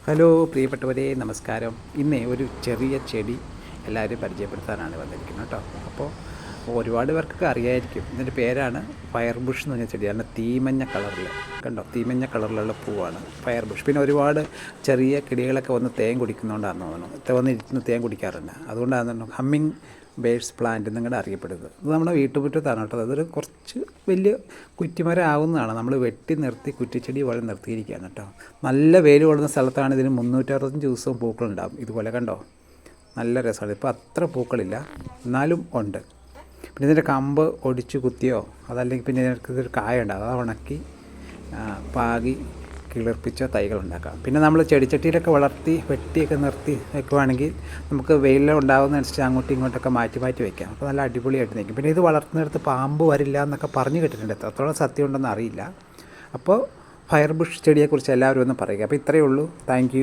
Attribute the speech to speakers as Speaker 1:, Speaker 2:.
Speaker 1: Hello പ്രിയപ്പെട്ടവരെ, നമസ്കാരം. ഇന്ന് ഒരു ചെറിയ ചെടി എല്ലാവരും പരിചയപ്പെടുത്താനാണ് വന്നിരിക്കുന്നത് കേട്ടോ. അപ്പോൾ ഒരുപാട് പേർക്കൊക്കെ അറിയായിരിക്കും. ഇതിൻ്റെ പേരാണ് ഫയർ ബുഷ് എന്ന് പറഞ്ഞ ചെടിയാണ്. തീമഞ്ഞ കളറിൽ കണ്ടോ, തീമഞ്ഞ കളറിലുള്ള പൂവാണ് ഫയർ ബുഷ്. പിന്നെ ഒരുപാട് ചെറിയ കിളികളൊക്കെ വന്ന് തേൻ കുടിക്കുന്നതുകൊണ്ടാണെന്ന് തോന്നുന്നു, വന്നിരുന്ന് തേൻ കുടിക്കാറുണ്ട്. അതുകൊണ്ടാണ് ഹമ്മിങ് ബേഡ്സ് പ്ലാന്റ് എന്നിങ്ങടെ അറിയപ്പെടുന്നത്. ഇത് നമ്മുടെ വീട്ടുമുറ്റത്താണ് കേട്ടോ. അതൊരു കുറച്ച് വലിയ കുറ്റിമരം ആവുന്നതാണ്. നമ്മൾ വെട്ടി നിർത്തി കുറ്റിച്ചെടി പോലെ നിർത്തിയിരിക്കുകയാണ് കേട്ടോ. നല്ല വെയിൽ കൊള്ളുന്ന സ്ഥലത്താണ് ഇതിന് 365 ദിവസവും പൂക്കളുണ്ടാകും. ഇതുപോലെ കണ്ടോ, നല്ല രസമാണ്. ഇപ്പോൾ അത്ര പൂക്കളില്ല, എന്നാലും ഉണ്ട്. പിന്നെ ഇതിൻ്റെ കമ്പ് ഒടിച്ച് കുത്തിയോ അതല്ലെങ്കിൽ പിന്നെ ഇതൊരു കായ ഉണ്ടാകും, അത് ഉണക്കി പാകി കിളിർപ്പിച്ച തൈകളുണ്ടാക്കാം. പിന്നെ നമ്മൾ ചെടിച്ചട്ടിയിലൊക്കെ വളർത്തി വെട്ടിയൊക്കെ നിർത്തി വെക്കുവാണെങ്കിൽ നമുക്ക് വെയിലുണ്ടാകുന്നതനുസരിച്ച് അങ്ങോട്ടും ഇങ്ങോട്ടൊക്കെ മാറ്റി മാറ്റി വയ്ക്കാം. അപ്പോൾ നല്ല അടിപൊളിയായിട്ട് നിൽക്കും. പിന്നെ ഇത് വളർത്തുന്നിടത്ത് പാമ്പ് വരില്ല എന്നൊക്കെ പറഞ്ഞു കേട്ടിട്ടുണ്ട്. എത്രത്തോളം സത്യം ഉണ്ടെന്ന് അറിയില്ല. അപ്പോൾ ഫയർ ബുഷ് ചെടിയെക്കുറിച്ച് എല്ലാവരും ഒന്ന് പറയുക. അപ്പോൾ ഇത്രയേ ഉള്ളൂ. താങ്ക്